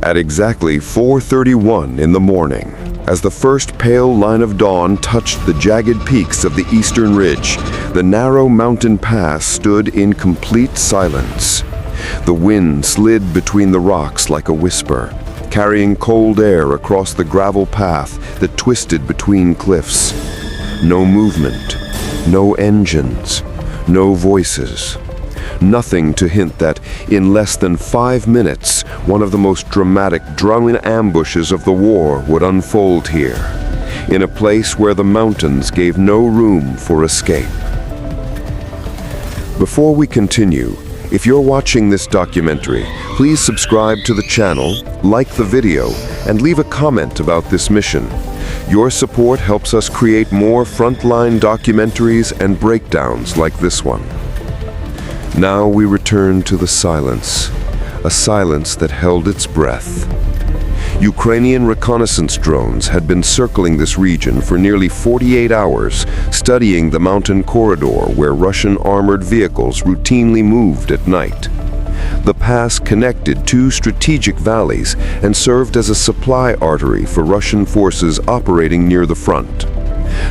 At exactly 4:31 in the morning, as the first pale line of dawn touched the jagged peaks of the eastern ridge, the narrow mountain pass stood in complete silence. The wind slid between the rocks like a whisper, carrying cold air across the gravel path that twisted between cliffs. No movement, no engines, no voices. Nothing to hint that in less than 5 minutes, one of the most dramatic drone ambushes of the war would unfold here, in a place where the mountains gave no room for escape. Before we continue, if you're watching this documentary, please subscribe to the channel, like the video, and leave a comment about this mission. Your support helps us create more Frontline documentaries and breakdowns like this one. Now we return to the silence, a silence that held its breath. Ukrainian reconnaissance drones had been circling this region for nearly 48 hours, studying the mountain corridor where Russian armored vehicles routinely moved at night. The pass connected two strategic valleys and served as a supply artery for Russian forces operating near the front.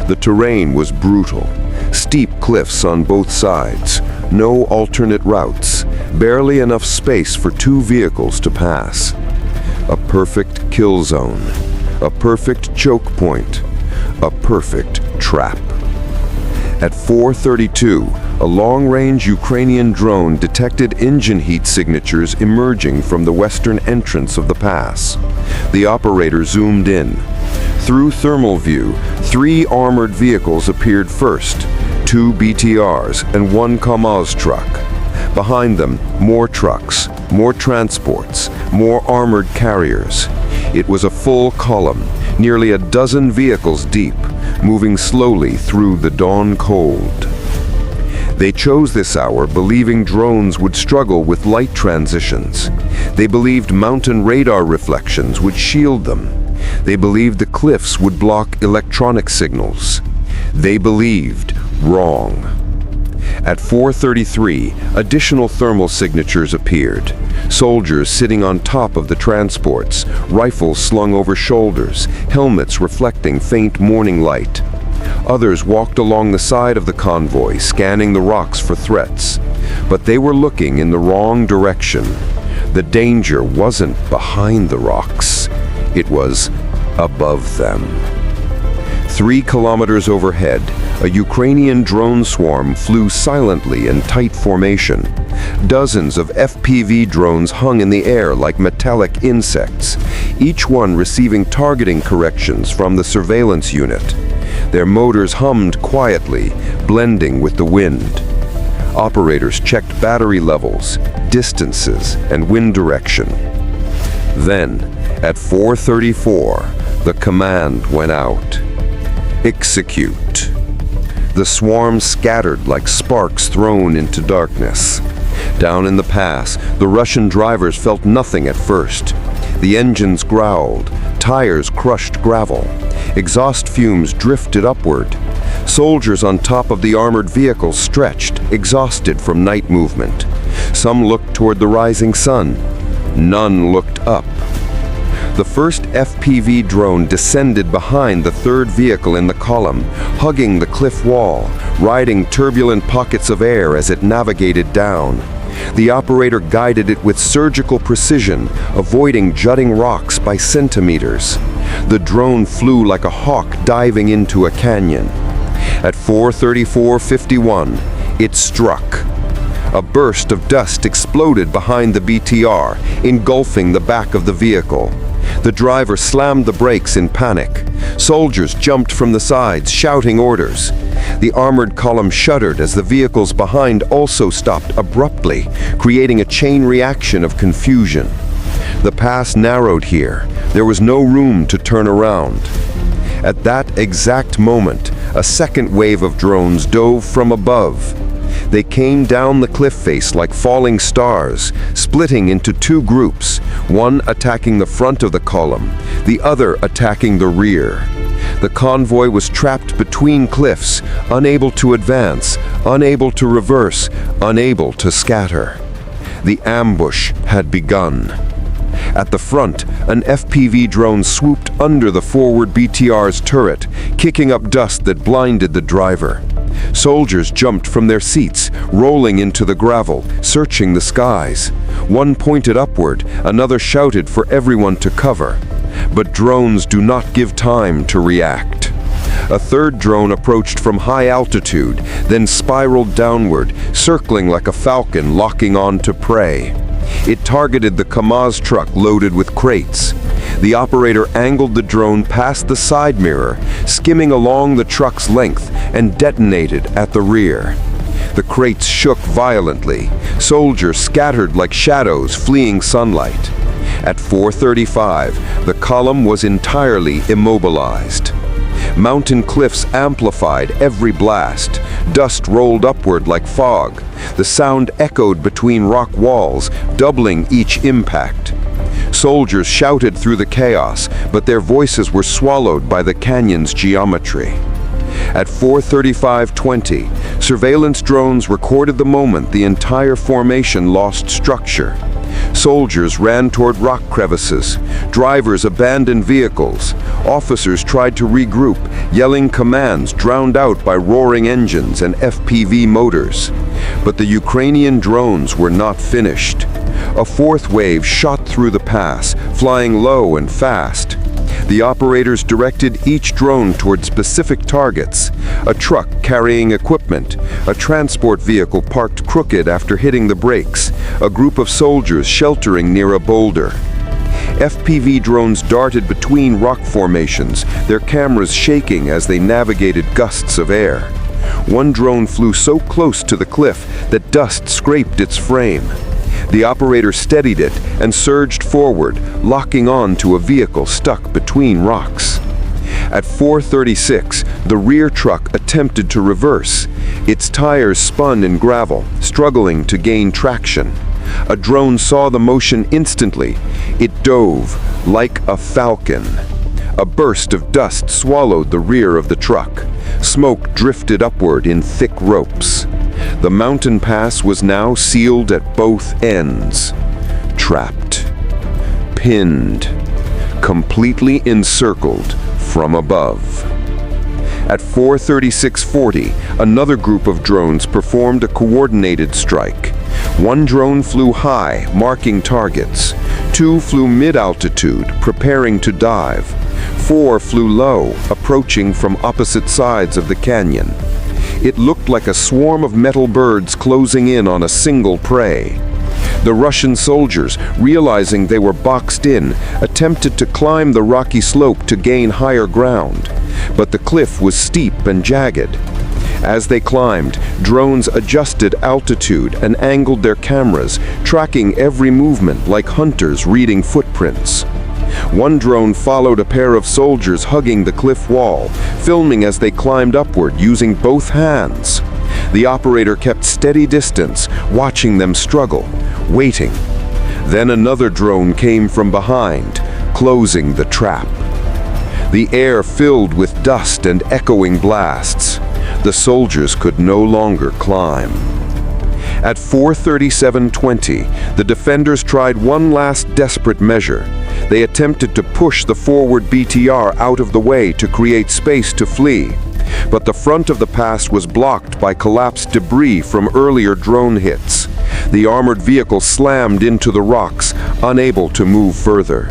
The terrain was brutal, steep cliffs on both sides, no alternate routes, barely enough space for two vehicles to pass. A perfect kill zone, a perfect choke point, a perfect trap. At 4:32, a long-range Ukrainian drone detected engine heat signatures emerging from the western entrance of the pass. The operator zoomed in. Through thermal view, 3 armored vehicles appeared first, 2 BTRs and 1 Kamaz truck. Behind them, more trucks, more transports, more armored carriers. It was a full column, nearly a dozen vehicles deep, moving slowly through the dawn cold. They chose this hour believing drones would struggle with light transitions. They believed mountain radar reflections would shield them. They believed the cliffs would block electronic signals. They believed wrong. At 4:33, additional thermal signatures appeared. Soldiers sitting on top of the transports, rifles slung over shoulders, helmets reflecting faint morning light. Others walked along the side of the convoy, scanning the rocks for threats. But they were looking in the wrong direction. The danger wasn't behind the rocks. It was above them. 3 kilometers overhead, a Ukrainian drone swarm flew silently in tight formation. Dozens of FPV drones hung in the air like metallic insects, each one receiving targeting corrections from the surveillance unit. Their motors hummed quietly, blending with the wind. Operators checked battery levels, distances, and wind direction. Then, at 4:34, the command went out. Execute. The swarm scattered like sparks thrown into darkness. Down in the pass, the Russian drivers felt nothing at first. The engines growled, tires crushed gravel, exhaust fumes drifted upward. Soldiers on top of the armored vehicles stretched, exhausted from night movement. Some looked toward the rising sun. None looked up. The first FPV drone descended behind the third vehicle in the column, hugging the cliff wall, riding turbulent pockets of air as it navigated down. The operator guided it with surgical precision, avoiding jutting rocks by centimeters. The drone flew like a hawk diving into a canyon. At 4:34:51, it struck. A burst of dust exploded behind the BTR, engulfing the back of the vehicle. The driver slammed the brakes in panic. Soldiers jumped from the sides, shouting orders. The armored column shuddered as the vehicles behind also stopped abruptly, creating a chain reaction of confusion. The pass narrowed here. There was no room to turn around. At that exact moment, a second wave of drones dove from above. They came down the cliff face like falling stars, splitting into 2 groups, one attacking the front of the column, the other attacking the rear. The convoy was trapped between cliffs, unable to advance, unable to reverse, unable to scatter. The ambush had begun. At the front, an FPV drone swooped under the forward BTR's turret, kicking up dust that blinded the driver. Soldiers jumped from their seats, rolling into the gravel, searching the skies. One pointed upward, another shouted for everyone to cover. But drones do not give time to react. A third drone approached from high altitude, then spiraled downward, circling like a falcon locking on to prey. It targeted the KAMAZ truck loaded with crates. The operator angled the drone past the side mirror, skimming along the truck's length, and detonated at the rear. The crates shook violently. Soldiers scattered like shadows fleeing sunlight. At 4:35, the column was entirely immobilized. Mountain cliffs amplified every blast. Dust rolled upward like fog. The sound echoed between rock walls, doubling each impact. Soldiers shouted through the chaos, but their voices were swallowed by the canyon's geometry. At 4:35:20, surveillance drones recorded the moment the entire formation lost structure. Soldiers ran toward rock crevices. Drivers abandoned vehicles. Officers tried to regroup, yelling commands drowned out by roaring engines and FPV motors. But the Ukrainian drones were not finished. A fourth wave shot through the pass, flying low and fast. The operators directed each drone toward specific targets: a truck carrying equipment, a transport vehicle parked crooked after hitting the brakes, a group of soldiers sheltering near a boulder. FPV drones darted between rock formations, their cameras shaking as they navigated gusts of air. One drone flew so close to the cliff that dust scraped its frame. The operator steadied it and surged forward, locking on to a vehicle stuck between rocks. At 4:36, the rear truck attempted to reverse. Its tires spun in gravel, struggling to gain traction. A drone saw the motion instantly. It dove like a falcon. A burst of dust swallowed the rear of the truck. Smoke drifted upward in thick ropes. The mountain pass was now sealed at both ends. Trapped. Pinned. Completely encircled from above. At 4:36:40, another group of drones performed a coordinated strike. One drone flew high, marking targets. Two flew mid-altitude, preparing to dive. Four flew low, approaching from opposite sides of the canyon. It looked like a swarm of metal birds closing in on a single prey. The Russian soldiers, realizing they were boxed in, attempted to climb the rocky slope to gain higher ground. But the cliff was steep and jagged. As they climbed, drones adjusted altitude and angled their cameras, tracking every movement like hunters reading footprints. One drone followed a pair of soldiers hugging the cliff wall, filming as they climbed upward using both hands. The operator kept steady distance, watching them struggle, waiting. Then another drone came from behind, closing the trap. The air filled with dust and echoing blasts. The soldiers could no longer climb. At 4:37:20, the defenders tried one last desperate measure. They attempted to push the forward BTR out of the way to create space to flee. But the front of the pass was blocked by collapsed debris from earlier drone hits. The armored vehicle slammed into the rocks, unable to move further.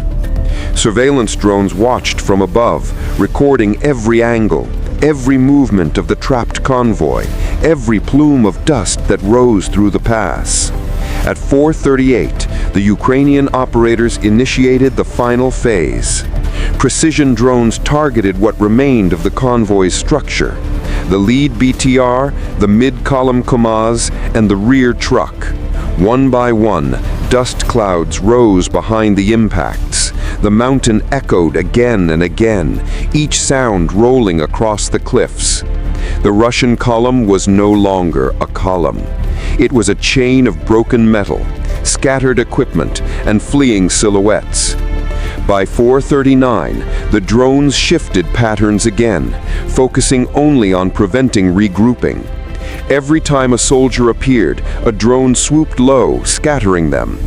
Surveillance drones watched from above, recording every angle, every movement of the trapped convoy, every plume of dust that rose through the pass. At 4:38, the Ukrainian operators initiated the final phase. Precision drones targeted what remained of the convoy's structure: the lead BTR, the mid-column KAMAZ, and the rear truck. One by one, dust clouds rose behind the impacts. The mountain echoed again and again, each sound rolling across the cliffs. The Russian column was no longer a column. It was a chain of broken metal, scattered equipment, and fleeing silhouettes. By 4:39, the drones shifted patterns again, focusing only on preventing regrouping. Every time a soldier appeared, a drone swooped low, scattering them.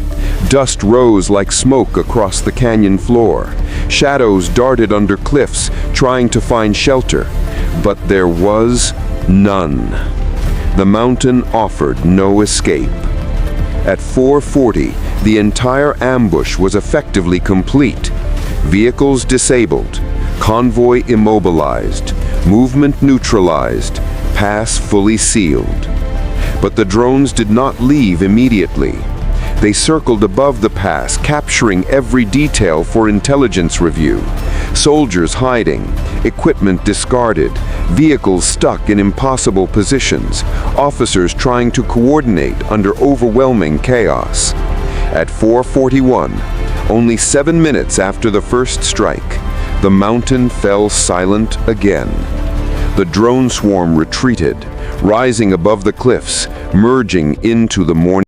Dust rose like smoke across the canyon floor. Shadows darted under cliffs, trying to find shelter. But there was none. The mountain offered no escape. At 4:40, the entire ambush was effectively complete. Vehicles disabled, convoy immobilized, movement neutralized, pass fully sealed. But the drones did not leave immediately. They circled above the pass, capturing every detail for intelligence review. Soldiers hiding, equipment discarded, vehicles stuck in impossible positions, officers trying to coordinate under overwhelming chaos. At 4:41, only 7 minutes after the first strike, the mountain fell silent again. The drone swarm retreated, rising above the cliffs, merging into the morning.